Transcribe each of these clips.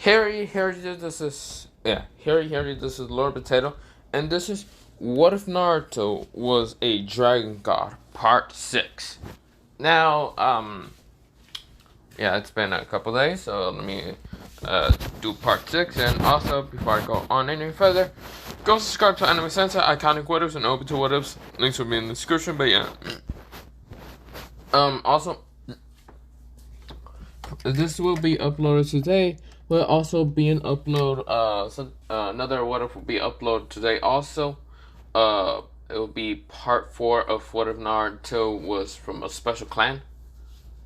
Harry, this is Lord Potato, and this is What If Naruto Was a Dragon God, Part 6. Now, yeah, it's been a couple days, so let me do Part 6, and also, before I go on any further, go subscribe to Anime Sensei, Iconic What Ifs, and Open to What Ifs. Links will be in the description, but yeah. Also, this will be uploaded today. Will also be an upload. Another What If will be uploaded today. Also, it will be part 4 of What If Naruto was from a special clan.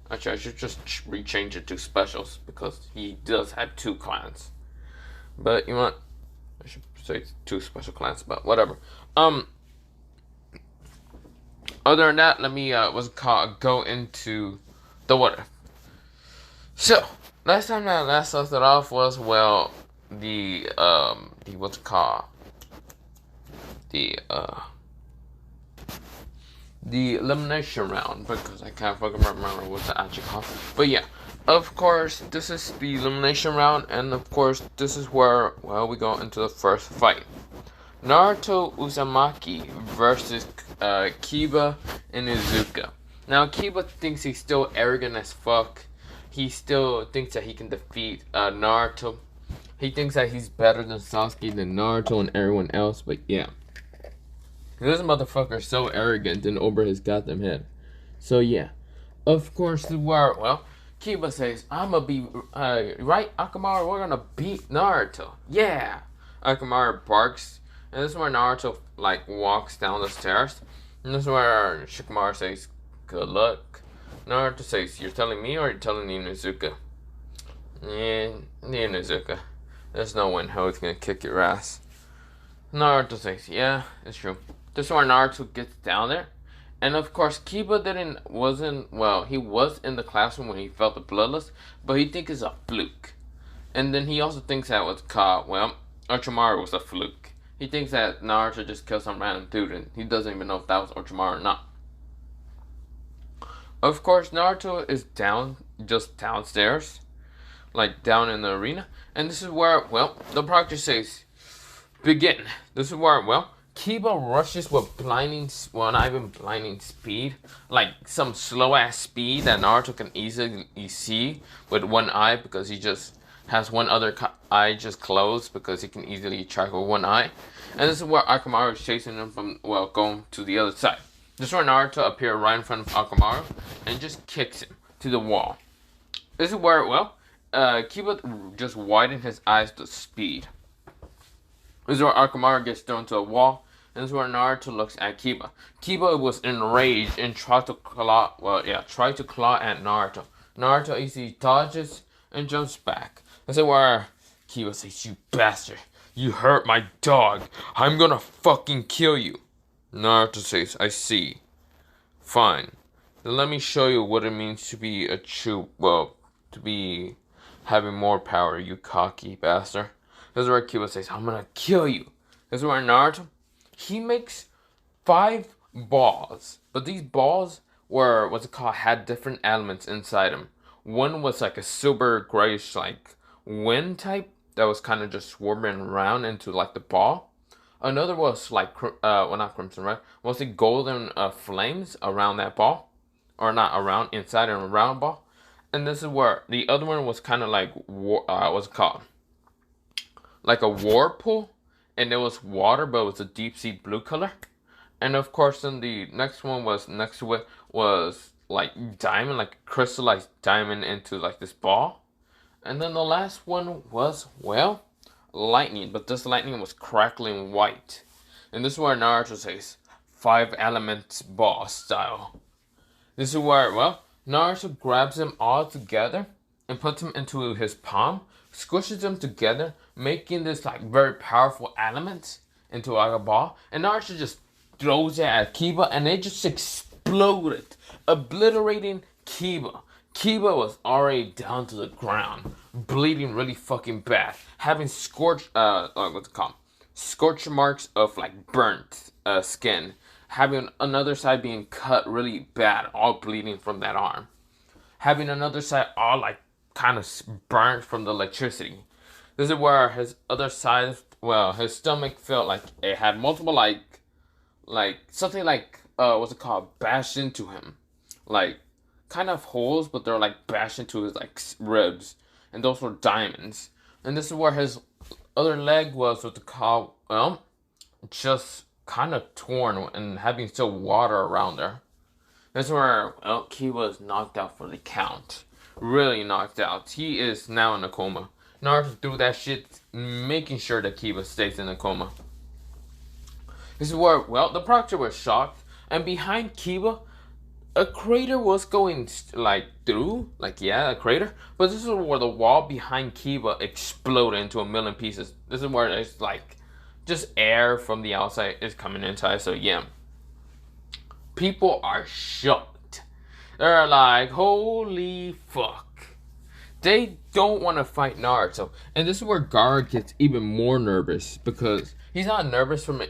Actually, I should just rechange it to specials because he does have 2 clans. But you know what? I should say 2 special clans, but whatever. Other than that, let me go into the What If. So, last time that last left it off was, well, the what's it called? The elimination round, because I can't fucking remember what's it actually called. But yeah, of course, this is the elimination round, and of course, this is where, well, we go into the first fight. Naruto Uzumaki versus Kiba and Izuka. Now, Kiba thinks he's still arrogant as fuck. He still thinks that he can defeat Naruto. He thinks that he's better than Sasuke, than Naruto, and everyone else. But yeah, this motherfucker is so arrogant and over his goddamn head. So yeah, of course, well, Kiba says, "I'ma be right, Akamaru. We're gonna beat Naruto." Yeah, Akamaru barks, and this is where Naruto like walks down the stairs, and this is where Shikamaru says, "Good luck." Naruto says, "You're telling me, or you're telling Inuzuka?" Yeah, Inuzuka. There's no one how he's gonna kick your ass. Naruto says, "Yeah, it's true." This is where Naruto gets down there, and of course Kiba he was in the classroom when he felt the bloodlust, but he thinks it's a fluke. And then he also thinks that was called, well, Orochimaru was a fluke. He thinks that Naruto just killed some random dude, and he doesn't even know if that was Orochimaru or not. Of course, Naruto is just downstairs, like down in the arena, and this is where, well, the proctor says, "Begin." This is where, well, Kiba rushes with not even blinding speed, like some slow ass speed that Naruto can easily see with one eye because he just has one other eye just closed because he can easily track with one eye, and this is where Akamaru is chasing him from, well, going to the other side. This is where Naruto appears right in front of Akamaru and just kicks him to the wall. This is where, well, Kiba just widened his eyes to speed. This is where Akamaru gets thrown to a wall, and this is where Naruto looks at Kiba. Kiba was enraged and tried to claw at Naruto. Naruto easily dodges and jumps back. This is where Kiba says, "You bastard, you hurt my dog. I'm gonna fucking kill you." Naruto says, "I see. Fine. Then let me show you what it means to be to be having more power, you cocky bastard." This is where Kiba says, "I'm gonna kill you." This is where Naruto, he makes 5 balls. But these balls had different elements inside them. One was like a silver grayish, like, wind type that was kind of just swarming around into, like, the ball. Another was like, not crimson red, mostly golden flames around that ball, or not around, inside and around ball. And this is where the other one was kind of like what's it called? Like a whirlpool, and there was water, but it was a deep sea blue color. And of course, then the next one was next to it was like diamond, like crystallized diamond into like this ball. And then the last one was, well, lightning, but this lightning was crackling white. And this is where Naruto says, 5 elements boss style. This is where, well, Naruto grabs them all together and puts them into his palm, squishes them together, making this like very powerful element into like a ball. And Naruto just throws it at Kiba, and it just exploded, obliterating Kiba. Kiba was already down to the ground, bleeding really fucking bad, having scorch marks of like burnt skin, having another side being cut really bad, all bleeding from that arm, having another side all like kind of burnt from the electricity. This is where his other side, well, his stomach felt like it had multiple something like what's it called, bashed into him, like kind of holes, but they're like bashed into his like ribs, and those were diamonds. And this is where his other leg was what's it called, well, just kind of torn and having still water around there. This is where Kiba was knocked out for the count. Really knocked out. He is now in a coma. Naruto threw that shit, making sure that Kiba stays in a coma. This is where, well, the proctor was shocked, and behind Kiba, a crater was going like through, like yeah, a crater. But this is where the wall behind Kiba exploded into a million pieces. This is where it's like just air from the outside is coming inside. So yeah. People are shocked. They're like, holy fuck. They don't want to fight Naruto. And this is where Gaara gets even more nervous, because he's not nervous from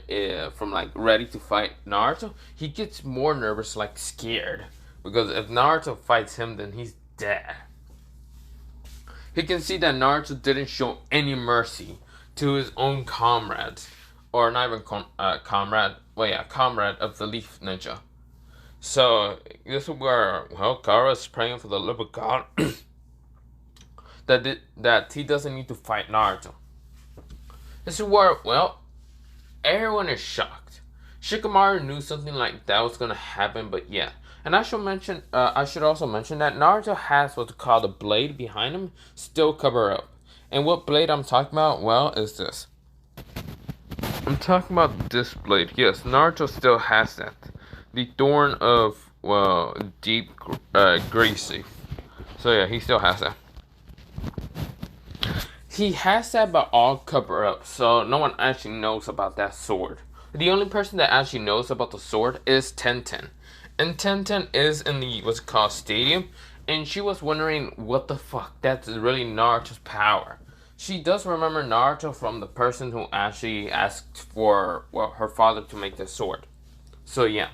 like ready to fight Naruto. He gets more nervous, like scared. Because if Naruto fights him, then he's dead. He can see that Naruto didn't show any mercy to his own comrades. Or not even comrade. Well, yeah, comrade of the Leaf Ninja. So, this is where, well, Gaara is praying for the love of God that he doesn't need to fight Naruto. This is where, well, everyone is shocked. Shikamaru knew something like that was gonna happen, but yeah. And I should also mention that Naruto has what's called a blade behind him, still covered up. And what blade I'm talking about, well, is this. I'm talking about this blade. Yes, Naruto still has that. The thorn of, well, deep greasy. So yeah, he still has that. He has that, but all covered up, so no one actually knows about that sword. The only person that actually knows about the sword is Tenten. And Tenten is in the, what's it called, stadium, and she was wondering, what the fuck, that's really Naruto's power. She does remember Naruto from the person who actually asked for, well, her father to make the sword. So yeah.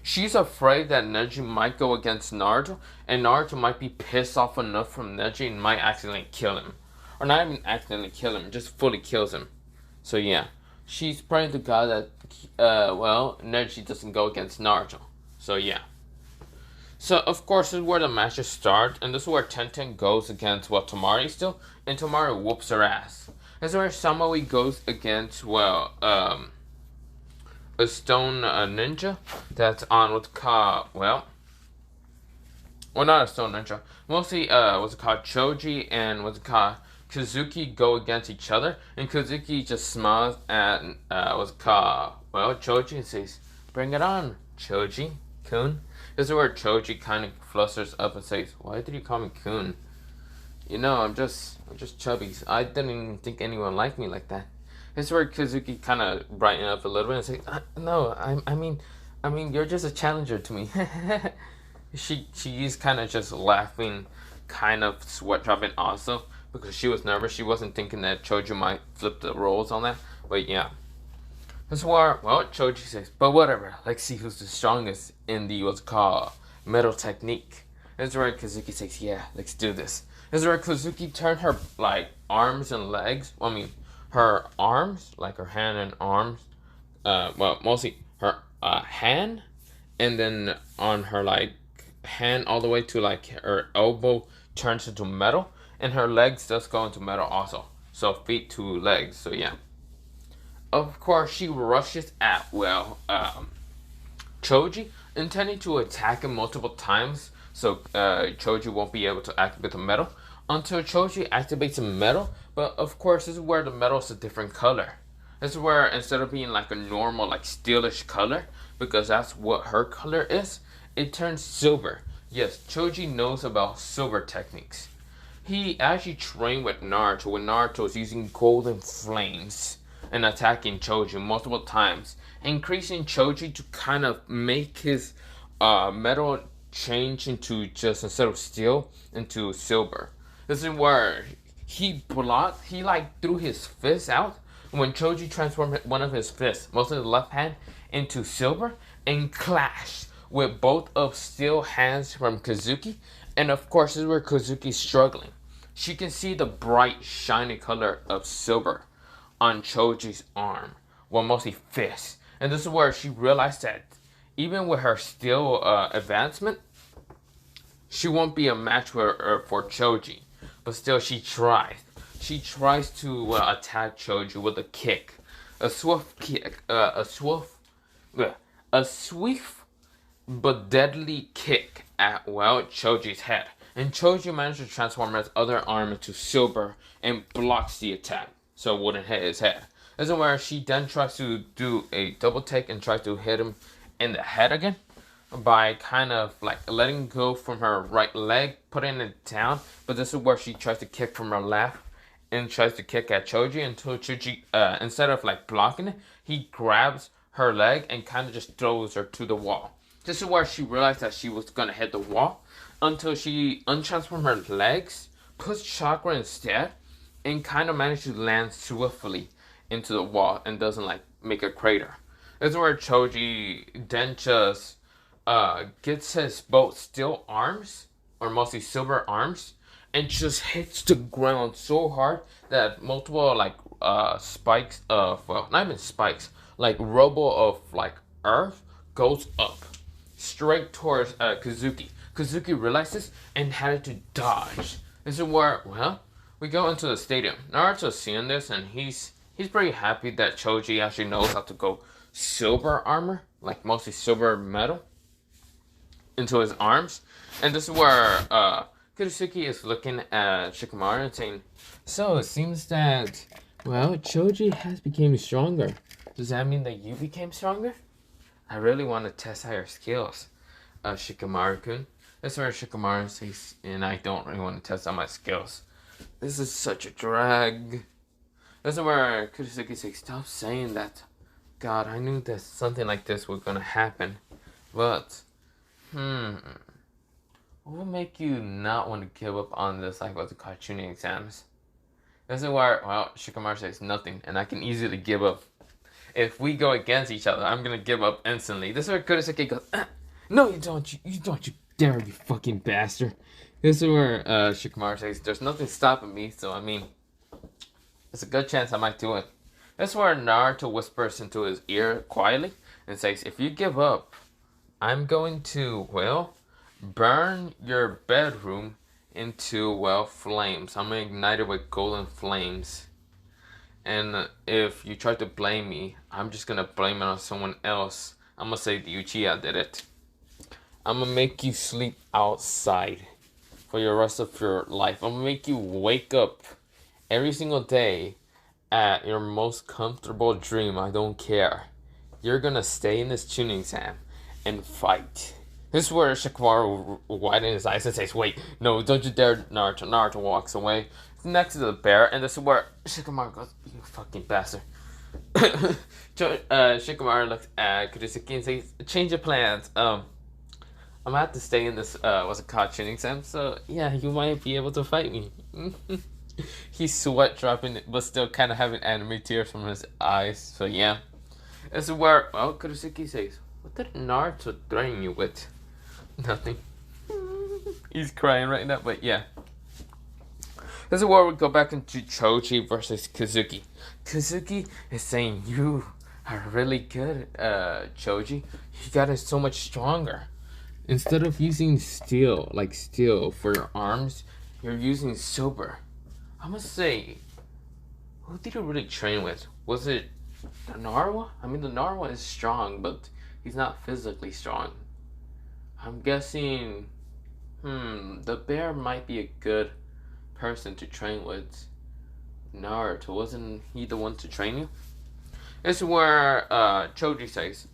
She's afraid that Neji might go against Naruto, and Naruto might be pissed off enough from Neji and might accidentally kill him. Or not even accidentally kill him, just fully kills him. So yeah, she's praying to God that, well, Neji doesn't go against Naruto. So yeah. So of course this is where the matches start, and this is where Tenten goes against, well, Tamari still, and Tamari whoops her ass. This is where Samawi goes against, well, a stone ninja that's on what's called, well, not a stone ninja. Mostly, what's it called, Choji and what's it called, Kazuki go against each other, and Kazuki just smiles at, what's it called, well, Choji, and says, bring it on, Choji-kun. This is where Choji kind of flusters up and says, why did you call me kun? You know, I'm just chubby. I didn't even think anyone liked me like that. This is where Kazuki kind of brightened up a little bit and says, no, I mean, you're just a challenger to me. She is kind of just laughing, kind of sweat dropping also, because she was nervous. She wasn't thinking that Choji might flip the roles on that. But yeah. This is where, well, Choji says, but whatever, let's see who's the strongest in the, what's called, metal technique. This is where Kazuki says, yeah, let's do this. This is where Kazuki turned her, like, arms and legs, her arms, like her hand and arms, well, mostly her hand, and then on her, like, hand all the way to, like, her elbow turns into metal, and her legs does go into metal also. So feet to legs, so yeah. Of course, she rushes at, well, Choji, intending to attack him multiple times, so Choji won't be able to activate the metal, until Choji activates the metal. But of course, this is where the metal is a different color. This is where, instead of being like a normal, like steelish color, because that's what her color is, it turns silver. Yes, Choji knows about silver techniques. He actually trained with Naruto when Naruto was using golden flames and attacking Choji multiple times, increasing Choji to kind of make his metal change into just, instead of steel, into silver. This is where he like threw his fist out when Choji transformed one of his fists, mostly the left hand, into silver and clashed with both of steel hands from Kazuki. And of course, this is where Kazuki's struggling. she can see the bright, shiny color of silver on Choji's arm, well, mostly fist. And this is where she realized that even with her skill advancement, she won't be a match for Choji. But still, she tries. She tries to attack Choji with a kick, a swift kick, a swift but deadly kick at, well, Choji's head. And Choji managed to transform his other arm into silver and blocks the attack, so it wouldn't hit his head. This is where she then tries to do a double take and tries to hit him in the head again by kind of like letting go from her right leg, putting it down. But this is where she tries to kick from her left and tries to kick at Choji until Choji, instead of like blocking it, he grabs her leg and kind of just throws her to the wall. This is where she realized that she was gonna hit the wall until she untransformed her legs, puts chakra instead, and kind of managed to land swiftly into the wall and doesn't like make a crater. This is where Choji then just gets his both steel arms, or mostly silver arms, and just hits the ground so hard that multiple like spikes of, well, not even spikes, like rubble of like earth goes up straight towards Kazuki. Kazuki realizes and had to dodge. This is where, well, we go into the stadium. Naruto's seeing this and he's pretty happy that Choji actually knows how to go silver armor, like mostly silver metal, into his arms. And this is where Kurosaki is looking at Shikamaru and saying, "So it seems that, well, Choji has become stronger. Does that mean that you became stronger? I really want to test out your skills, Shikamaru-kun." That's where Shikamaru says, "And I don't really want to test out my skills. This is such a drag." This is where Kurosaki says, "Stop saying that. God, I knew that something like this was gonna happen. But, what would make you not want to give up on this, like what's it called, tuning exams?" This is where, well, Shikamaru says nothing, and I can easily give up. If we go against each other, I'm gonna give up instantly. This is where Kurosaki goes, "No, you don't, you don't, you dare, you fucking bastard." This is where Shikamaru says, "There's nothing stopping me, so I mean, there's a good chance I might do it." That's where Naruto whispers into his ear quietly and says, "If you give up, I'm going to, well, burn your bedroom into, well, flames. I'm going to ignite it with golden flames. And if you try to blame me, I'm just going to blame it on someone else. I'm going to say the Uchiha did it. I'm going to make you sleep outside for the rest of your life. I'm going to make you wake up every single day at your most comfortable dream. I don't care. You're going to stay in this tuning exam and fight." This is where Shikamaru widens his eyes and says, "Wait, no, don't you dare, Naruto." Naruto walks away next to the bear, and this is where Shikamaru goes, "You fucking bastard." Shikamaru looks at Kurosaki and says, "Change of plans. I'm gonna have to stay in this, what's it called, tuning exam, so yeah, you might be able to fight me." He's sweat dropping, but still kind of having anime tears from his eyes, so yeah. This is where, well, Kurosaki says, "What did Naruto threaten you with?" "Nothing." He's crying right now, but yeah. This is where we go back into Choji versus Kazuki. Kazuki is saying, "You are really good, Choji. You got it so much stronger. Instead of using steel for your arms, you're using silver. I must say, who did you really train with? Was it the Narwa? I mean, the Narwa is strong, but he's not physically strong. I'm guessing, the bear might be a good person to train with. Naruto, wasn't he the one to train you?" This is where Choji says,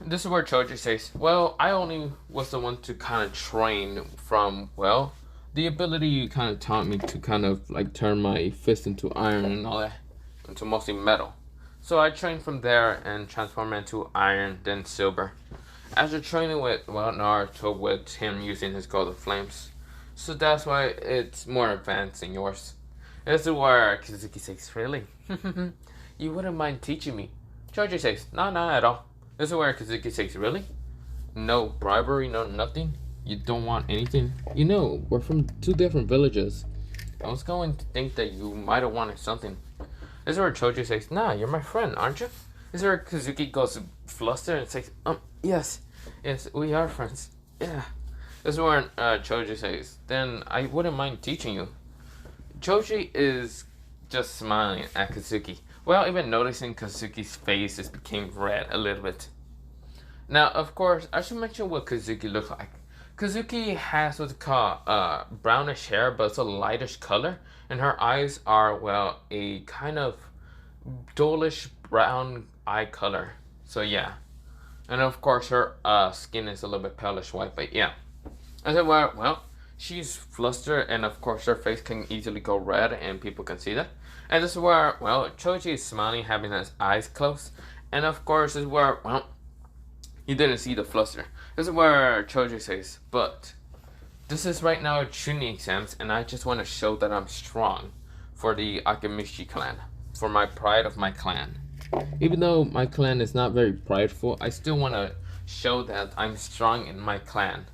this is where Choji says, "Well, I only was the one to kind of train from, well, the ability you kind of taught me to kind of like turn my fist into iron and all that, into mostly metal. So I trained from there and transformed it into iron, then silver. After training with, well, Naruto, with him using his golden flames. So that's why it's more advanced than yours." This is where Kazuki says, "Really? You wouldn't mind teaching me?" Choji says, "No, not at all." This is where Kazuki says, "Really? No bribery, no nothing?" You don't want anything? You know, we're from two different villages. I was going to think that you might have wanted something. This is where Choji says, nah, you're my friend, aren't you? This is where Kazuki goes flustered and says, yes, we are friends. Yeah. This is where Choji says, then I wouldn't mind teaching you. Choji is just smiling at Kazuki, without even noticing Kazuki's face just became red a little bit. Now, of course, I should mention what Kazuki looks like. Kazuki has what's called brownish hair, but it's a lightish color, and her eyes are, well, a kind of dullish brown eye color. So yeah, and of course her skin is a little bit palish white, but yeah. I said, well, she's flustered, and of course her face can easily go red, and people can see that. And this is where, well, Choji is smiling, having his eyes closed, and of course this is where, well, you didn't see the fluster. This is where Choji says, but this is right now Chunin exams, and I just want to show that I'm strong for the Akemishi clan, for my pride of my clan. Even though my clan is not very prideful, I still want to show that I'm strong in my clan.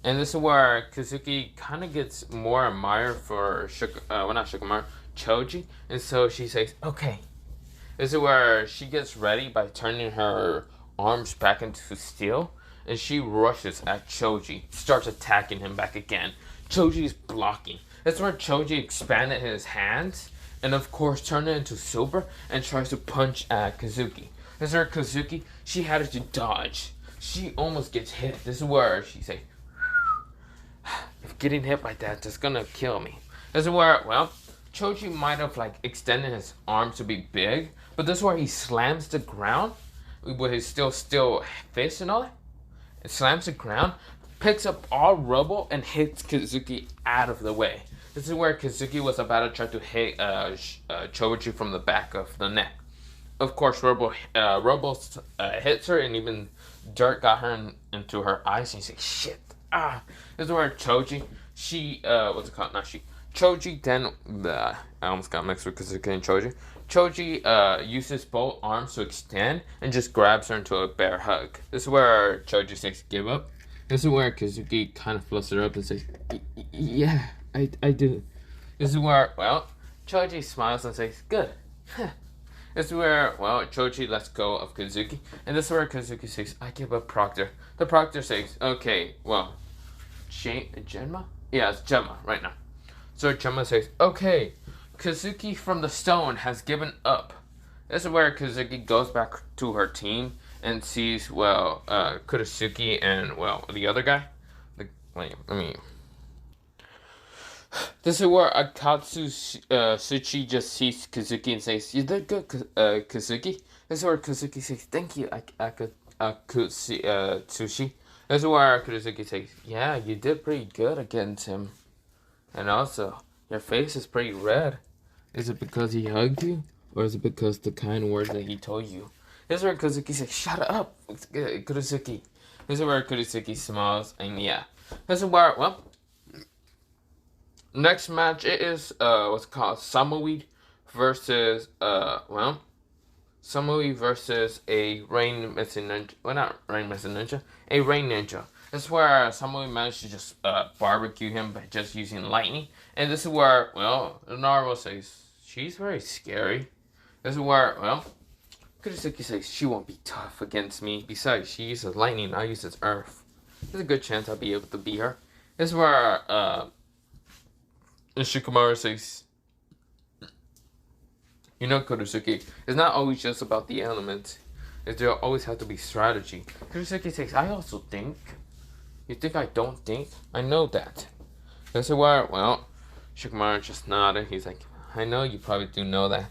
And this is where Kazuki kind of gets more admired for Choji, and so she says, okay. This is where she gets ready by turning her arms back into steel, and she rushes at Choji, starts attacking him back again. Choji is blocking. That's where Choji expanded his hands, and of course turned it into silver, and tries to punch at Kazuki. This is where Kazuki, she had to dodge. She almost gets hit. This is where she say, if getting hit by that, that's gonna kill me. This is where, well, Choji might have like extended his arms to be big, but this is where he slams the ground with his still fist and all that. It slams the ground, picks up all rubble, and hits Kazuki out of the way. This is where Kazuki was about to try to hit Choji from the back of the neck. Of course, rubble hits her, and even dirt got her into her eyes, and she's like, shit. This is where Choji, Choji then, I almost got mixed with Kazuki and Choji. Choji uses both arms to extend and just grabs her into a bear hug. This is where Choji says, give up. This is where Kazuki kind of flutters up and says, yeah, I do. This is where, well, Choji smiles and says, good. This is where, well, Choji lets go of Kazuki. And this is where Kazuki says, I give up, Proctor. The Proctor says, okay, well, Gemma? Yeah, it's Gemma right now. So Gemma says, okay, Kazuki from the stone has given up. This is where Kazuki goes back to her team and sees, well, Kurisuki and, well, the other guy. This is where Akatsu Suchi just sees Kazuki and says, you did good, Kazuki. This is where Kazuki says, thank you, Akatsushi. This is where Kazuki says, yeah, you did pretty good against him. And also, your face is pretty red. Is it because he hugged you? Or is it because the kind words that he told you? This is where Kazuki says, shut up, Kurisuki. This is where Kurisuki smiles, and yeah. This is where, well, next match, it is, what's called Samui versus, Samui versus a Rain Missing Ninja. Well, not Rain Missing Ninja. A Rain Ninja. This is where Samui managed to just barbecue him by just using lightning. And this is where, well, Naruto says, she's very scary. This is where, well, Kurisuki says, she won't be tough against me. Besides, she uses lightning, I use earth. There's a good chance I'll be able to beat her. This is where, Shikamaru says, you know, Kurisuki, it's not always just about the elements. There always have to be strategy. Kurisuki says, I also think. You think I don't think? I know that. This is where, well, Shikamaru just nodded. He's like, I know you probably do know that.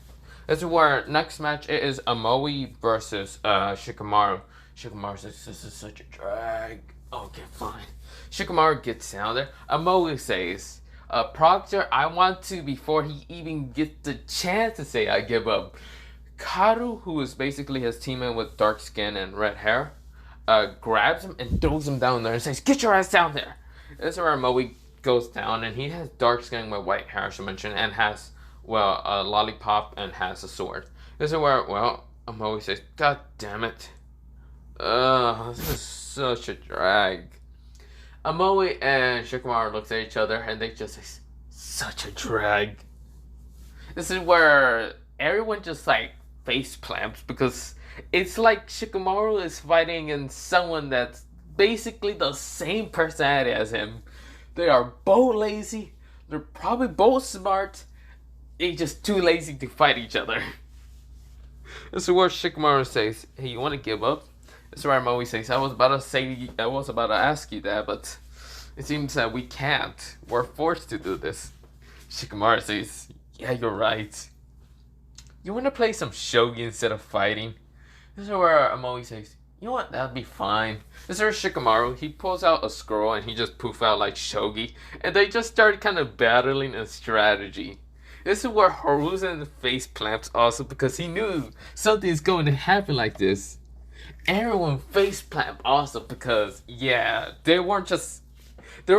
This is where next match it is Amoe versus Shikamaru. Shikamaru says, this is such a drag. Okay, fine. Shikamaru gets down there. Amoe says, Proctor, I want to, before he even gets the chance to say I give up. Karu, who is basically his teammate with dark skin and red hair, grabs him and throws him down there and says, get your ass down there. This is where Amoe goes down, and he has dark skin with white hair, I should mention, and has, well, a lollipop and has a sword. This is where, well, Amoe says, God damn it. This is such a drag. Amoe and Shikamaru looks at each other and they just say, such a drag. This is where everyone just like face plants because it's like Shikamaru is fighting against someone that's basically the same personality as him. They are both lazy, they're probably both smart, they're just too lazy to fight each other. This is where Shikamaru says, hey, you want to give up? This is where Moe says, I was about to ask you that, but it seems that we can't. We're forced to do this. Shikamaru says, yeah, you're right. You want to play some shogi instead of fighting? This is where Moe says, you know what, that'd be fine. This is where Shikamaru, he pulls out a scroll and he just poof out like shogi. And they just start kind of battling a strategy. This is where Hiruzen face plants also because he knew something's going to happen like this. Everyone face plant also because, yeah, they were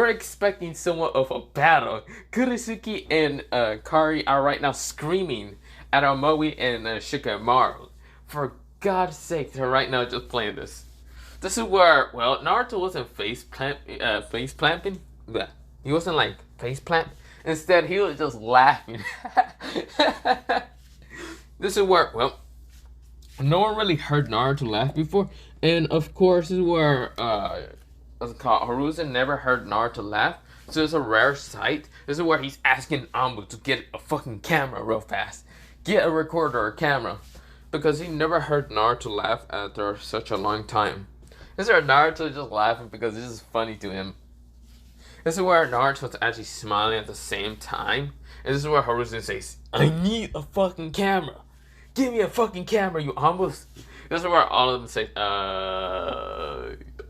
expecting somewhat of a battle. Kurisuki and Kari are right now screaming at Amoe and Shikamaru. For God's sake, they're right now just playing this. This is where, well, Naruto wasn't face planting. He wasn't like face plant. Instead, he was just laughing. This is where, well, no one really heard Naruto laugh before. And of course, this is where, what's it called? Hiruzen never heard Naruto laugh. So it's a rare sight. This is where he's asking Ambu to get a fucking camera real fast. Get a recorder or camera. Because he never heard Naruto laugh after such a long time. This is where Naruto just laughing because this is funny to him. This is where Naruto's actually smiling at the same time. And this is where Hiruzen says, I need a fucking camera. Give me a fucking camera, you almost. This is where all of them say,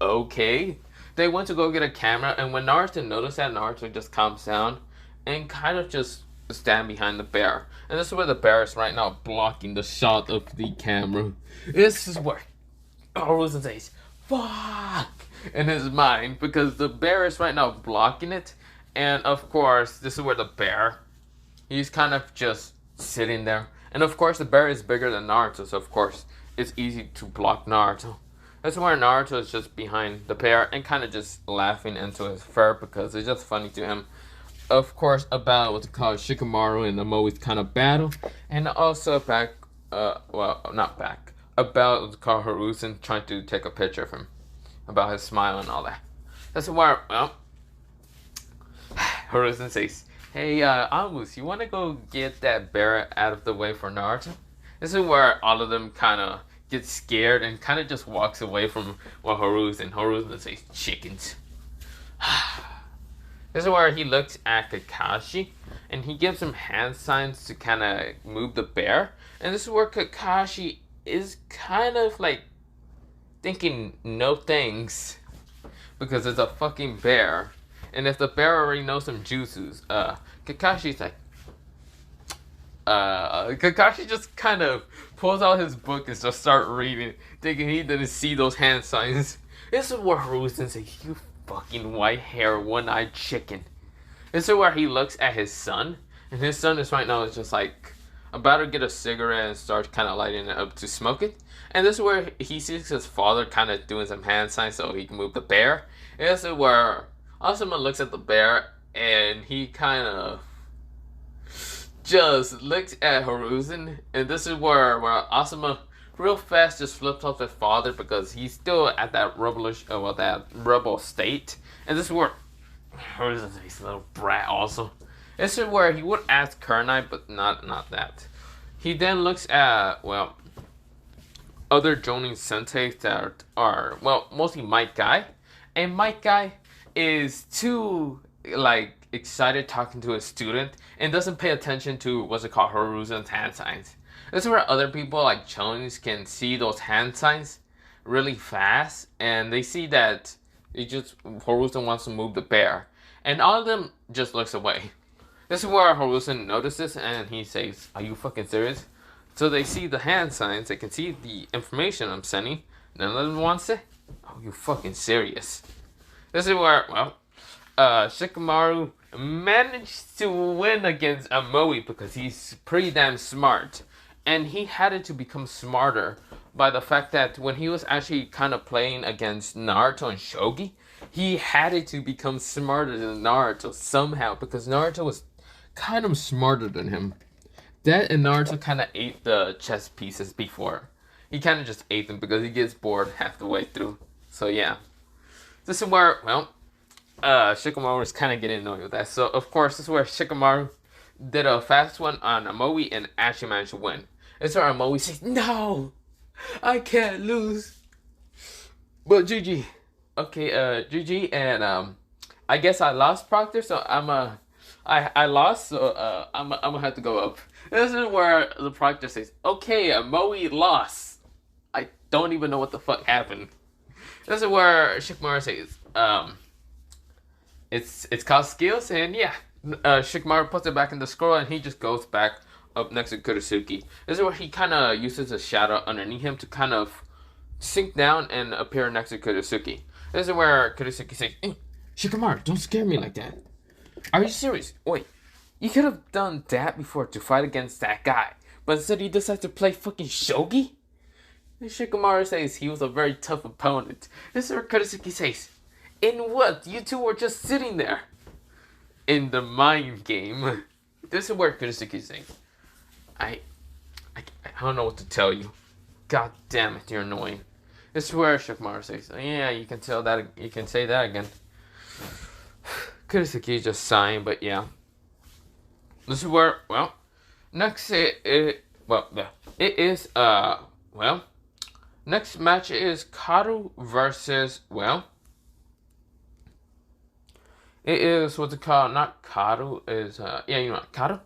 okay. They went to go get a camera, and when Naruto noticed that, Naruto just calms down and kind of just stand behind the bear. And this is where the bear is right now blocking the shot of the camera. This is where Hiruzen says, fuck, in his mind, because the bear is right now blocking it. And of course, this is where the bear, he's kind of just sitting there. And of course, the bear is bigger than Naruto, so of course, it's easy to block Naruto. That's where Naruto is just behind the bear and kind of just laughing into his fur because it's just funny to him. Of course, about what's called Shikamaru and Amoe's kind of battle. And also about what's called Hiruzen trying to take a picture of him. About his smile and all that. That's where, well, Hiruzen says, hey, Amus, you want to go get that bear out of the way for Naruto? This is where all of them kind of get scared and kind of just walks away from Hiruzen says, chickens. This is where he looks at Kakashi and he gives him hand signs to kind of move the bear. And this is where Kakashi is kind of like thinking no thanks because it's a fucking bear. And if the bear already knows some jutsus, Kakashi's like, Kakashi just kind of pulls out his book and just start reading, thinking he didn't see those hand signs. This is where Hiruzen says, you fucking white hair, one-eyed chicken. This is where he looks at his son, and his son is right now just like about to get a cigarette and start kind of lighting it up to smoke it. And this is where he sees his father kind of doing some hand signs so he can move the bear. And this is where Asuma looks at the bear and he kind of just looks at Hiruzen. And this is where Asuma real fast just flips off his father because he's still at that rebel state. And this is where Hiruzen's a little brat also. This is where he would ask Kurenai, but not that. He then looks at, well, other Jonin senseis that are, well, mostly Might Guy. And Might Guy is too, like, excited talking to a student and doesn't pay attention to what's it called, Hiruzen's hand signs. This is where other people like Chonins can see those hand signs really fast and they see that Hiruzen wants to move the bear. And all of them just looks away. This is where Hiruzen notices and he says, are you fucking serious? So they see the hand signs, they can see the information I'm sending. None of them wants it. Oh, you fucking serious? This is where, well, Shikamaru managed to win against Amoe because he's pretty damn smart. And he had it to become smarter by the fact that when he was actually kind of playing against Naruto and Shogi, he had it to become smarter than Naruto somehow because Naruto was kind of smarter than him. That and Naruto kind of ate the chess pieces before. He kind of just ate them because he gets bored half the way through. So yeah, this is where Shikamaru is kind of getting annoyed with that. So of course this is where Shikamaru did a fast one on Amoe and actually managed to win. It's where Amoe says, "No, I can't lose." But GG. Okay, GG, and I guess I lost Proctor, so I lost, so I'm gonna have to go up. This is where the Proctor says, "Okay, Moe lost." I don't even know what the fuck happened. This is where Shikamaru says, it's called skills, and yeah, Shikamaru puts it back in the scroll, and he just goes back up next to Kurisuki. This is where he kind of uses a shadow underneath him to kind of sink down and appear next to Kurisuki. This is where Kurisuki says, Shikamaru, don't scare me like that. Are you serious? Wait, you could have done that before to fight against that guy, but instead you decided to play fucking shogi? And Shikamaru says he was a very tough opponent. This is where Kurisuki says, in what? You two were just sitting there. In the mind game. This is where Kurisuki says, I don't know what to tell you. God damn it, you're annoying. This is where Shikamaru says, yeah, you can say that again. Kurisuki is just sighing, but yeah. This is where, well, next next match is Karu versus, well, it is what's it called, not Karu, is, Karu,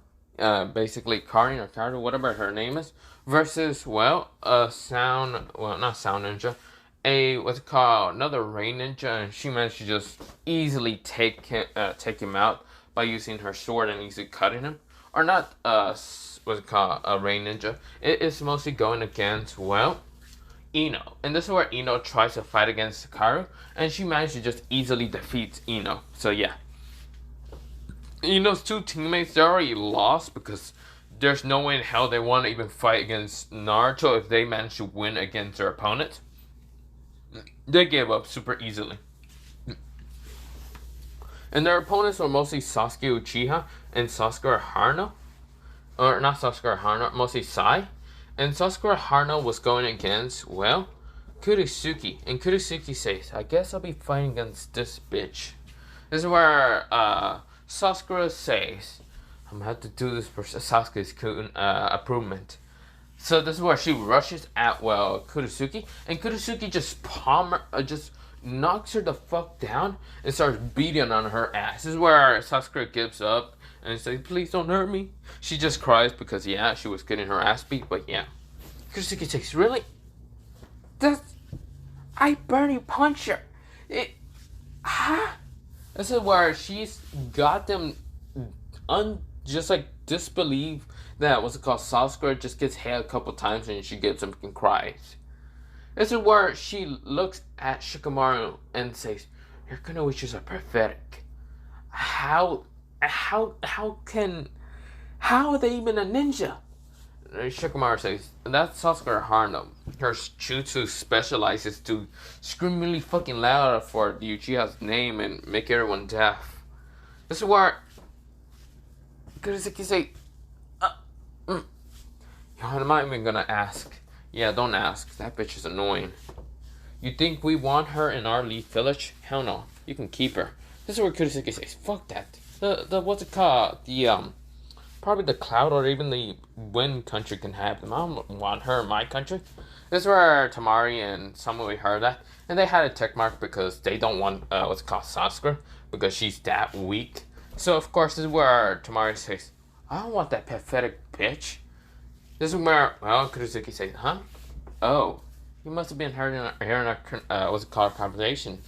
basically Karin or Karu, whatever her name is, versus, well, not Sound Ninja, what's it called, another Rain Ninja, and she managed to just easily take him out by using her sword and easily cutting him. Or not, what's it called, a Rain Ninja. It is mostly going against, well, Ino. And this is where Ino tries to fight against Karu, and she managed to just easily defeat Ino. So yeah. Ino's two teammates, they already lost because there's no way in hell they want to even fight against Naruto if they manage to win against their opponent. They gave up super easily. And their opponents were mostly Sasuke Uchiha and Sasuke Haruno. Or not Sasuke Haruno, mostly Sai. And Sasuke Haruno was going against, well, Kurisuki. And Kurisuki says, I guess I'll be fighting against this bitch. This is where Sasuke says, I'm gonna have to do this for Sasuke's improvement. So this is where she rushes at, well, Kurisuki. And Kurisuki just knocks her the fuck down and starts beating on her ass. This is where Sasuke gives up and says, please don't hurt me. She just cries because, yeah, she was getting her ass beat, but yeah. Kurisuki says, really? I barely punch her. This is where she's got them just like disbelieve that, what's it called, Sasuke just gets hit a couple times and she gets up and cries. This is where she looks at Shikamaru and says, your Kunoichis are pathetic. How are they even a ninja? Shikamaru says, that's Sasuke Haruno. Her jutsu specializes to scream really fucking loud for the Uchiha's name and make everyone deaf. This is where Kurisuki say, I'm not even gonna ask. Yeah, don't ask. That bitch is annoying. You think we want her in our Leaf Village? Hell no. You can keep her. This is where Kurisuki says, fuck that. The what's it called? Probably the Cloud or even the Wind country can have them. I don't want her in my country. This is where Tamari and Samui heard that. And they had a tick mark because they don't want, what's it called, Sasuke. Because she's that weak. So, of course, this is where Tamari says, I don't want that pathetic bitch. This is where, well, Kurisuki says, huh? Oh, you must have been hearing our what's it called, conversation.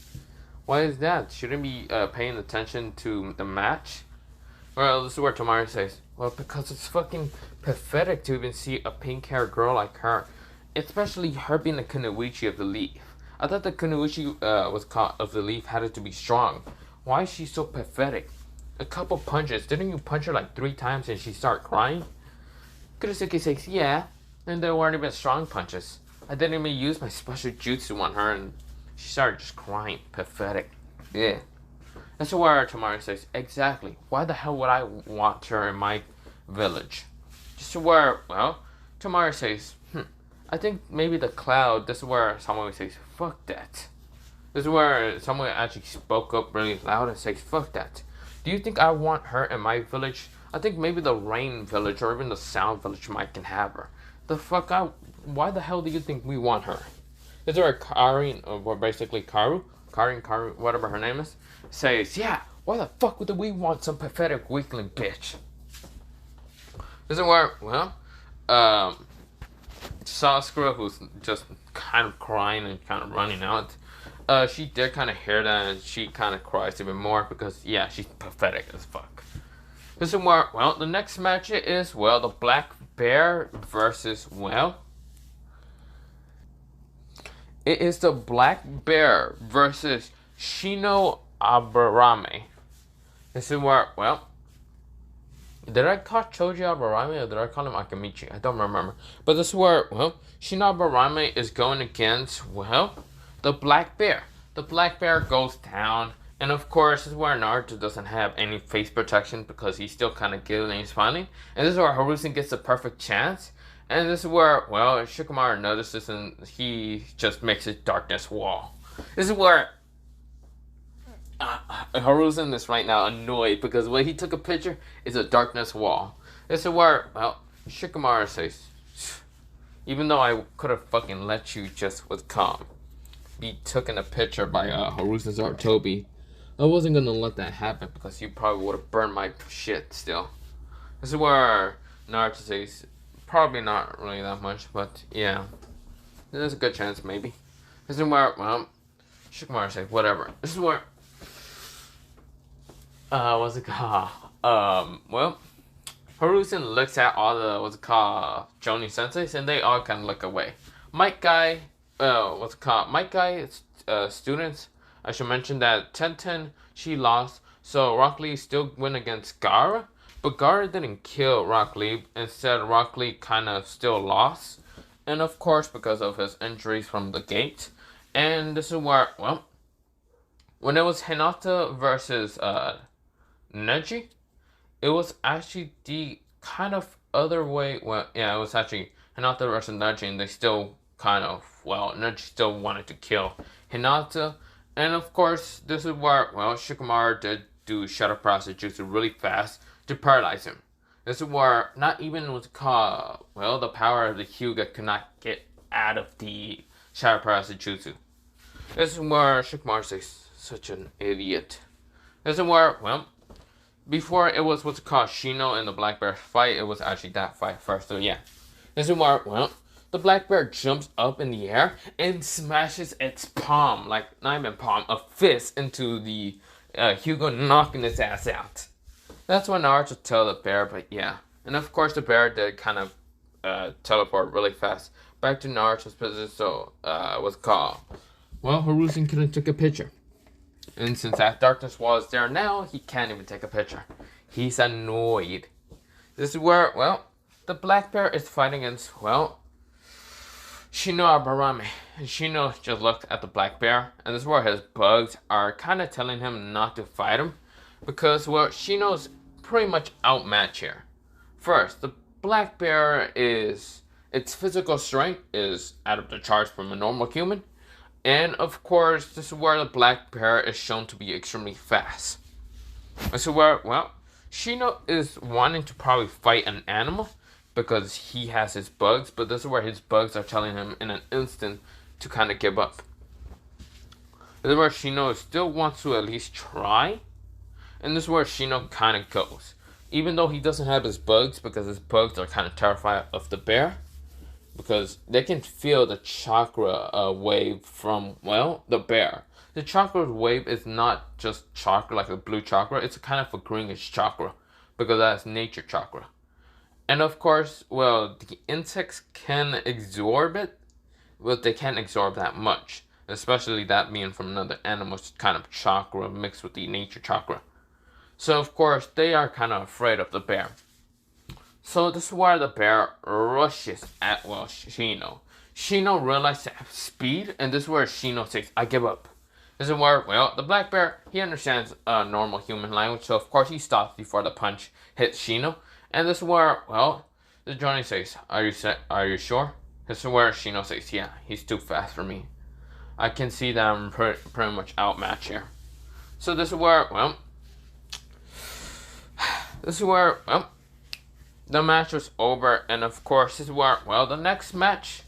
Why is that? Shouldn't be paying attention to the match? Well, this is where Tamari says, well, because it's fucking pathetic to even see a pink-haired girl like her. Especially her being a Kunoichi of the Leaf. I thought the Kunoichi of the Leaf had to be strong. Why is she so pathetic? A couple punches. Didn't you punch her like 3 times and she started crying? Kurisuki says, yeah. And they weren't even strong punches. I didn't even use my special jutsu on her and she started just crying. Pathetic. Yeah. That's where Tamari says, exactly. Why the hell would I want her in my village? Just where, well, Tamari says, I think maybe the cloud, this is where someone says, fuck that. This is where someone actually spoke up really loud and says, fuck that. Do you think I want her in my village? I think maybe the rain village or even the sound village might can have her. Why the hell do you think we want her? Is there a Karin, or basically Karin, whatever her name is, says, yeah, why the fuck would we want some pathetic weakling bitch? This is where, well, Saskia, who's just kind of crying and kind of running out, she did kind of hear that and she kind of cries even more because, yeah, she's pathetic as fuck. This is where, well, the next match is, well, the Black Bear versus, well, it is the Black Bear versus Shino Aburame. This is where, well, did I call Choji Aburame or did I call him Akamichi? I don't remember. But this is where, well, Shino Aburame is going against, well, the Black Bear. The Black Bear goes down. And of course, this is where Naruto doesn't have any face protection because he's still kind of giggling and he's smiling. And this is where Hiruzen gets the perfect chance. And this is where, well, Shikamaru notices and he just makes a darkness wall. This is where Hiruzen is right now annoyed because when he took a picture, it's a darkness wall. This is where, well, Shikamaru says, even though I could have fucking let you just with calm be taken a picture by Hiruzen's Art Toby, I wasn't gonna let that happen because you probably would have burned my shit still. This is where Naruto says, probably not really that much, but yeah, there's a good chance maybe. This is where, well, Shikamaru says, whatever. This is where, what's it called? Well, Hiruzen looks at all the, what's it called, Jonin senseis, and they all kind of look away. Might Guy, Might Guy, students, I should mention that Tenten, she lost, so Rock Lee still went against Gaara, but Gaara didn't kill Rock Lee, instead Rock Lee kind of still lost, and of course because of his injuries from the gate, and this is where, well, when it was Hinata versus, Neji, it was actually the kind of other way, well, yeah, it was actually Hinata versus Neji, and they still kind of, well, Neji still wanted to kill Hinata. And of course, this is where, well, Shikamaru did do Shadow Process Jutsu really fast to paralyze him. This is where not even what's called, well, the power of the Hyuga could not get out of the Shadow Process Jutsu. This is where Shikamaru says, such an idiot. This is where, well, before it was what's called Shino and the Black Bear fight, it was actually that fight first. So yeah, this is where, well, the Black Bear jumps up in the air and smashes its palm, like not even palm, a fist into the Hugo, knocking his ass out. That's when Naruto tell the bear, but yeah, and of course the bear did kind of teleport really fast back to Naruto's position. So what's called, well, Hiruzen couldn't take a picture. And since that darkness wall is there now, he can't even take a picture. He's annoyed. This is where, well, the Black Bear is fighting against, well, Shino Aburame. And Shino just looked at the Black Bear, and this is where his bugs are kind of telling him not to fight him. Because, well, Shino's pretty much outmatched here. First, the Black Bear is, its physical strength is out of the charts from a normal human. And of course, this is where the Black Bear is shown to be extremely fast. This is where, well, Shino is wanting to probably fight an animal because he has his bugs, but this is where his bugs are telling him in an instant to kind of give up. This is where Shino still wants to at least try, and this is where Shino kind of goes. Even though he doesn't have his bugs, because his bugs are kind of terrified of the bear, because they can feel the chakra wave from, well, the bear. The chakra wave is not just chakra like a blue chakra, it's a kind of a greenish chakra, because that's nature chakra. And of course, well, the insects can absorb it, but they can't absorb that much, especially that being from another animal's kind of chakra mixed with the nature chakra. So of course, they are kind of afraid of the bear. So this is where the bear rushes at, well, Shino. Shino realizes to have speed, and this is where Shino says, I give up. This is where, well, the black bear, he understands normal human language, so of course he stops before the punch hits Shino. And this is where, well, the Johnny says, are you sure? This is where Shino says, yeah, he's too fast for me. I can see that I'm pretty much outmatched here. So this is where, well, the match was over. And of course, this is where, well, the next match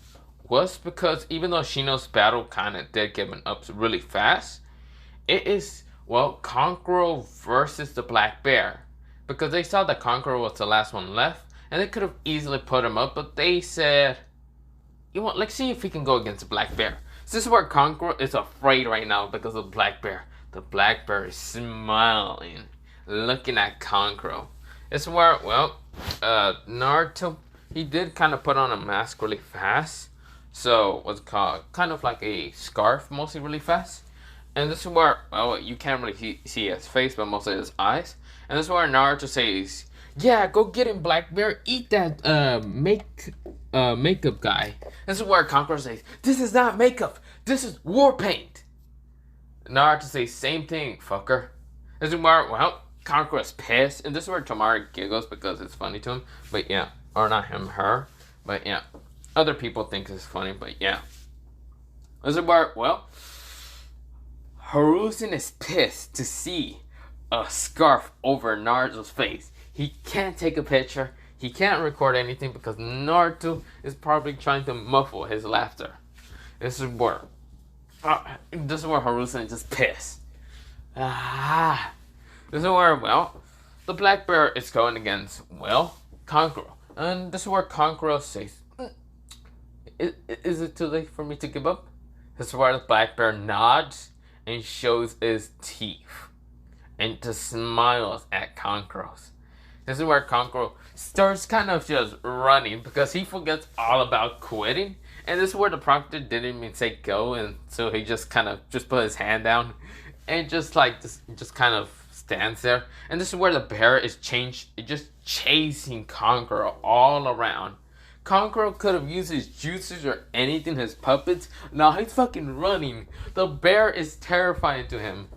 was, because even though Shino's battle kind of did give up really fast, it is, well, Conqueror versus the black bear. Because they saw that Conqueror was the last one left, and they could have easily put him up, but they said, you know, let's see if we can go against the black bear. So this is where Conqueror is afraid right now because of the black bear. The black bear is smiling, looking at Conqueror. It's where, well, Naruto, he did kind of put on a mask really fast. So what's called kind of like a scarf, mostly really fast. And this is where, well, you can't really see his face, but mostly his eyes. And this is where Naruto says, yeah, go get him, Black Bear. Eat that makeup guy. This is where Conqueror says, this is not makeup. This is war paint. Naruto says, same thing, fucker. This is where, well, Conqueror is pissed. And this is where Tamari giggles because it's funny to him. But yeah, or not him, her. But yeah, other people think it's funny, but yeah. This is where, well, Hiruzen is pissed to see a scarf over Naruto's face. He can't take a picture. He can't record anything because Naruto is probably trying to muffle his laughter. This is where Hiruzen is just pissed. This is where, well, the black bear is going against, well, Conqueror. And this is where Conqueror says, is it too late for me to give up? This is where the black bear nods and shows his teeth and just smiles at Conqueror. This is where Conqueror starts kind of just running because he forgets all about quitting. And this is where the proctor didn't even say go, and so he just kind of just put his hand down and just kind of stands there. And this is where the bear is just chasing Conqueror all around. Conqueror could have used his juices or anything, his puppets. Now he's fucking running. The bear is terrifying to him.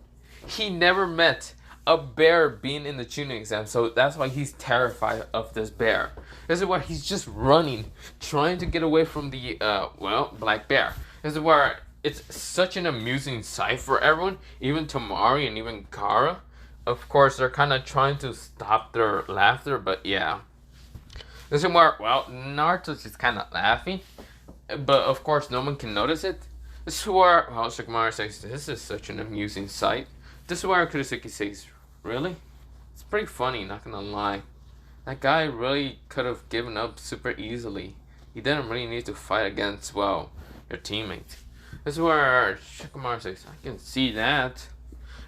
He never met a bear being in the tuning exam, so that's why he's terrified of this bear. This is where he's just running, trying to get away from the, well, black bear. This is where it's such an amusing sight for everyone, even Tamari and even Kara. Of course, they're kind of trying to stop their laughter, but yeah. This is where, well, Naruto's just kind of laughing, but of course no one can notice it. This is where, well, Shikamaru says, this is such an amusing sight. This is where Kurosaki says, really? It's pretty funny, not gonna lie. That guy really could have given up super easily. He didn't really need to fight against, well, your teammate. This is where Shikamaru says, I can see that.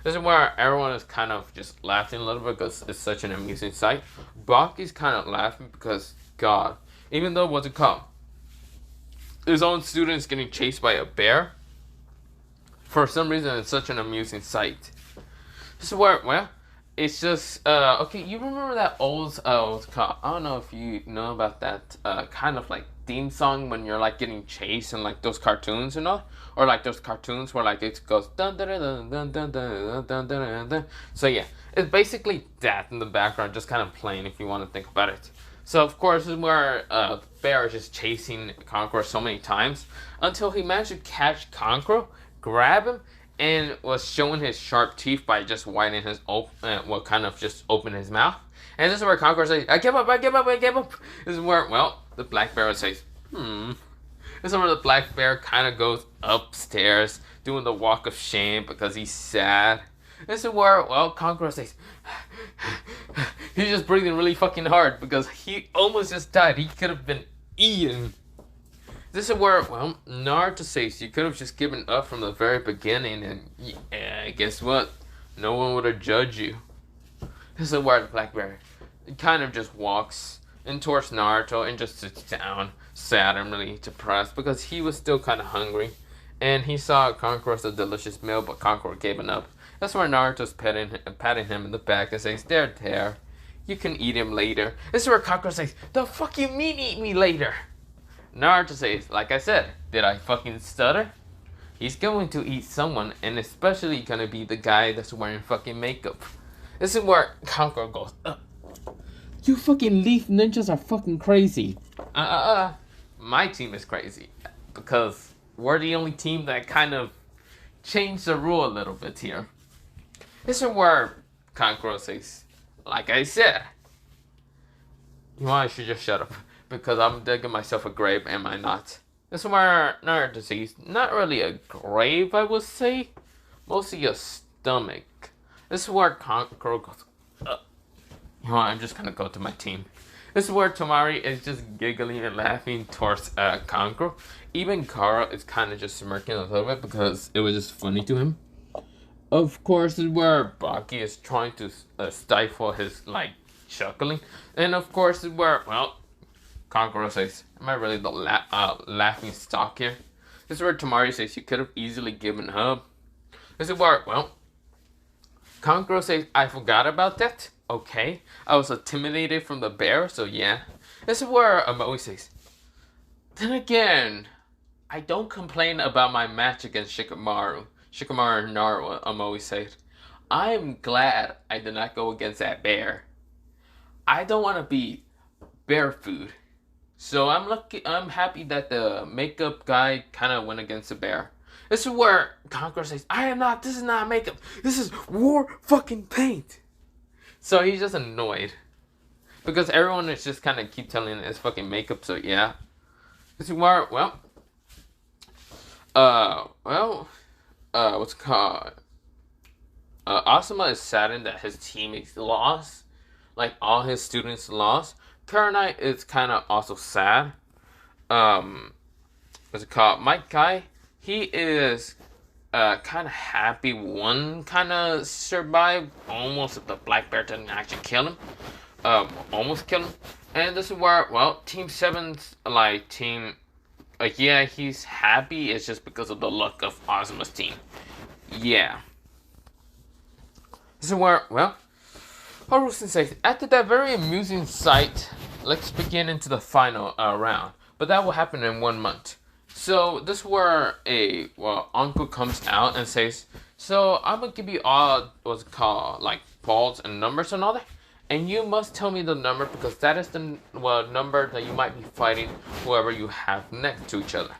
This is where everyone is kind of just laughing a little bit because it's such an amusing sight. Baki's kind of laughing because, God, even though what's it called? His own student's getting chased by a bear. For some reason, it's such an amusing sight. This is where, well, it's just, okay, you remember that old, what's it called? I don't know if you know about that, kind of like theme song when you're like getting chased and like those cartoons and all, or like those cartoons where like it goes dun dun dun dun dun dun dun dun dun. So yeah, it's basically that in the background, just kind of playing if you want to think about it. So of course, this is where Bear is just chasing Conqueror so many times until he managed to catch Conqueror, grab him, and was showing his sharp teeth by just widening his kind of just open his mouth. And this is where Conqueror says, I give up, I give up, I give up. This is where, well, the black bear says, This is where the black bear kind of goes upstairs, doing the walk of shame because he's sad. This is where, well, Conqueror says, he's just breathing really fucking hard because he almost just died. He could have been eaten. This is where, well, Naruto says you could have just given up from the very beginning, and yeah, guess what? No one would have judged you. This is where the black bear kind of just walks in towards Naruto and just sits down, sad and really depressed because he was still kind of hungry, and he saw Conqueror's a delicious meal, but Conqueror gave it up. That's where Naruto's patting him in the back and says, there, you can eat him later. This is where Conqueror says, the fuck you mean eat me later? Naruto says, like I said, did I fucking stutter? He's going to eat someone, and especially gonna be the guy that's wearing fucking makeup. This is where Conqueror goes, you fucking Leaf Ninjas are fucking crazy. My team is crazy. Because we're the only team that kind of changed the rule a little bit here. This is where Conqueror says, like I said, you know, I should just shut up. Because I'm digging myself a grave, am I not? This is where Naruto says, not really a grave, I would say. Mostly a stomach. This is where Conqueror goes, you know what, I'm just gonna go to my team. This is where Tamari is just giggling and laughing towards Conqueror. Even Kara is kind of just smirking a little bit because it was just funny to him. Of course, this is where Baki is trying to stifle his, like, chuckling. And of course, this is where, well, Conqueror says, am I really the laughing stock here? This is where Tamari says, you could have easily given up. This is where, well, Conqueror says, I forgot about that. Okay. I was intimidated from the bear, so yeah. This is where Amoe says, then again, I don't complain about my match against Shikamaru. Shikamaru and Naruto, Amoe said. I'm glad I did not go against that bear. I don't want to be bear food. So I'm happy that the makeup guy kind of went against the bear. This is where Conqueror says, this is not makeup. This is war fucking paint. So he's just annoyed. Because everyone is just kind of keep telling it's fucking makeup, so yeah. This is where, what's it called? Asuma is saddened that his teammates lost. Like, all his students lost. Kurenai is kind of also sad. What's it called? Mike Guy, he is kind of happy one kind of survived. Almost if the black bear didn't actually kill him. Almost kill him. And this is where, well, Team 7's, like, team, yeah, he's happy. It's just because of the luck of Asuma's team. Yeah. This is where, well, Haru-sensei, after that very amusing sight, let's begin into the final round. But that will happen in 1 month. So this is where uncle comes out and says, so I'm gonna give you all what's called like balls and numbers and all that, and you must tell me the number because that is the number that you might be fighting whoever you have next to each other.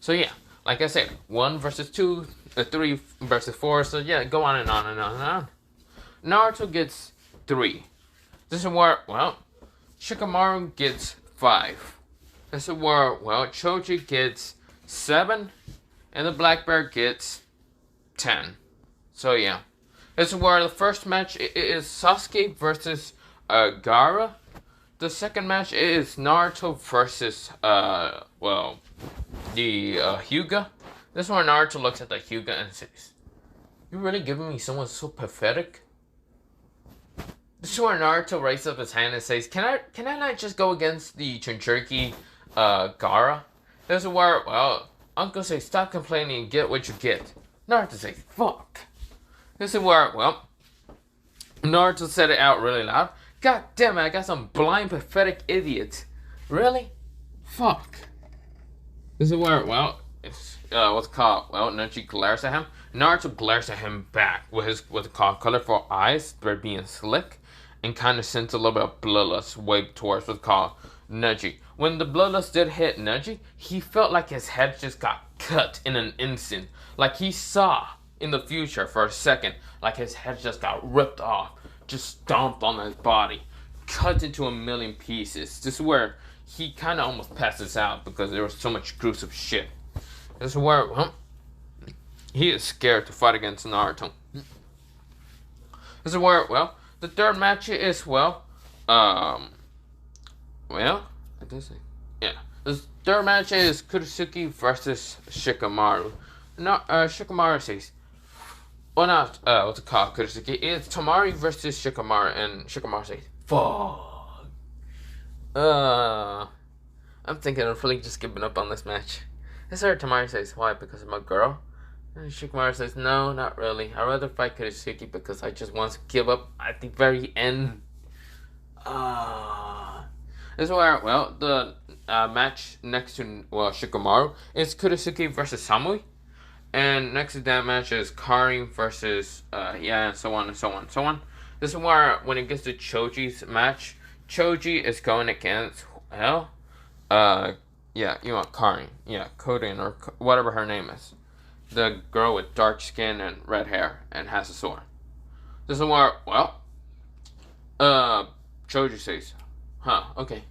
So yeah, like I said, 1 versus 2, 3 versus 4. So yeah, go on and on and on and on. Naruto gets 3. This is where, well, Shikamaru gets 5. This is where, well, Choji gets 7, and the Black Bear gets 10. So yeah, this is where the first match is Sasuke versus Gaara. The second match is Naruto versus the Hyuga. This is where Naruto looks at the Hyuga and says, "You really giving me someone so pathetic?" This is where Naruto raises up his hand and says, Can I not just go against the Jinchuriki Gaara? This is where, well, Uncle says, stop complaining and get what you get. Naruto says, fuck. This is where, well, Naruto said it out really loud. God damn it, I got some blind, pathetic idiot. Really? Fuck. This is where, well, it's, what's it called? Well, Neji glares at him. Naruto glares at him back with his, what's it called, colorful eyes. They're being slick. And kind of sends a little bit of bloodlust wave towards what's called Neji. When the bloodlust did hit Neji, he felt like his head just got cut in an instant. Like he saw in the future for a second, like his head just got ripped off, just stomped on his body, cut into a million pieces. This is where he kind of almost passes out because there was so much gruesome shit. This is where, well, he is scared to fight against Naruto. This is where, well, the third match is, well, I did say, yeah. The third match is Kurisuke versus Shikamaru. No, Shikamaru says, well, not, what's it called, Kurisuke. It's Tamari versus Shikamaru, and Shikamaru says, fuck. I'm thinking of really just giving up on this match. This is where Tamari says, why, because I'm a girl? And Shikamaru says, no, not really. I'd rather fight Kurisuke because I just want to give up at the very end. This is where, well, the match next to, well, Shikamaru is Kurisuke versus Samui. And next to that match is Karin versus and so on and so on and so on. This is where when it gets to Choji's match, Choji is going against Karin, Kodin or whatever her name is, the girl with dark skin and red hair and has a sword. This is where Choji says, okay.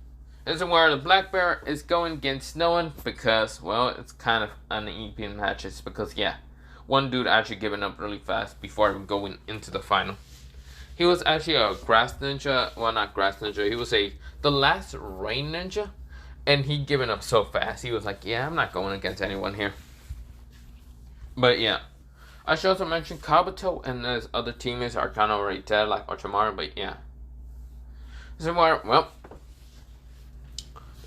This is where the Black Bear is going against no one because, it's kind of uneven matches because, one dude actually giving up really fast before going into the final. He was actually a grass ninja, not grass ninja, he was the last rain ninja, and he given up so fast. He was like, I'm not going against anyone here. But I should also mention Kabuto and his other teammates are kind of already dead, like Ultramarine, but This is where,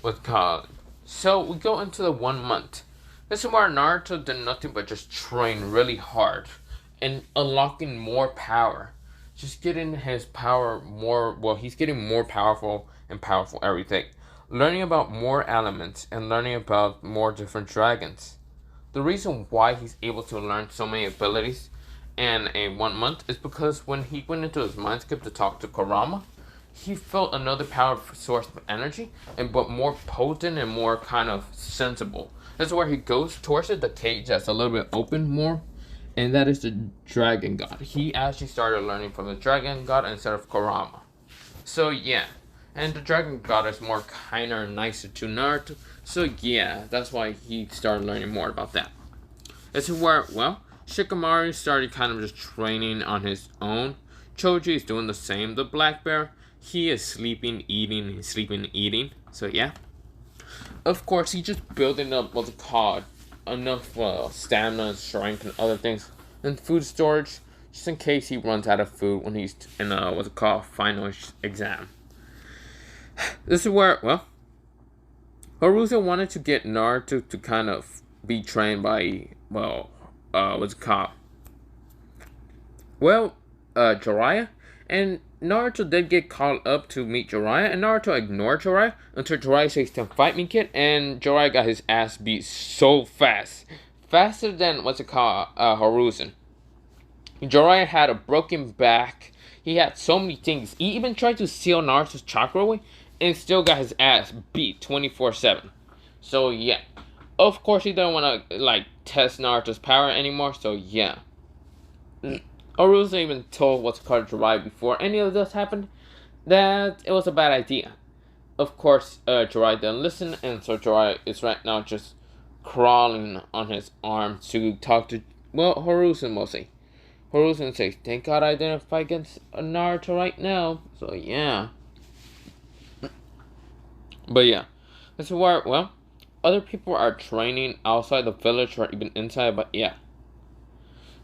what's called. So we go into the 1 month. This is where Naruto did nothing but just train really hard and unlocking more power. Just getting his power more, he's getting more powerful and powerful everything. Learning about more elements and learning about more different dragons. The reason why he's able to learn so many abilities in a 1 month is because when he went into his mind skip to talk to Kurama, he felt another power source of energy, but more potent and more kind of sensible. That's where he goes towards it, the cage that's a little bit open more, and that is the Dragon God. He actually started learning from the Dragon God instead of Kurama. So and the Dragon God is more kinder and nicer to Naruto. So that's why he started learning more about that. This is where, Shikamaru started kind of just training on his own. Choji is doing the same. The Black Bear, he is sleeping, eating, So of course, he's just building up what's it called, enough stamina, strength, and other things, and food storage, just in case he runs out of food when he's in final exam. This is where Haruka wanted to get Naruto to kind of be trained by Jiraiya. And Naruto did get called up to meet Jiraiya, and Naruto ignored Jiraiya until Jiraiya says, "Fight me, kid," and Jiraiya got his ass beat so fast. Faster than, Haruzen. Jiraiya had a broken back, he had so many things, he even tried to steal Naruto's chakra away, and still got his ass beat 24/7. So of course he didn't want to, test Naruto's power anymore, so Arusa even told Jiraiya before any of this happened that it was a bad idea. Of course, Jiraiya didn't listen, and so Jiraiya is right now just crawling on his arm to talk to, Harusen mostly. Harusen says, "Thank God I didn't fight against Naruto right now." So But this is where, other people are training outside the village or even inside, but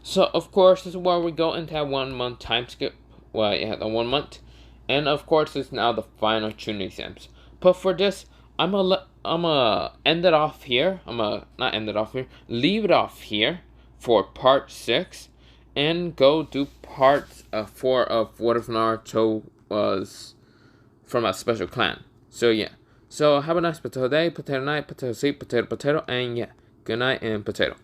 So, of course, this is where we go into that 1 month time skip. The 1 month. And, of course, it's now the final Chunin exams. But for this, I'm gonna end it off here. Leave it off here for part 6. And go do part 4 of What If Naruto Was from a Special Clan. So, So, have a nice potato day, potato night, potato soup, potato, and good night and potato.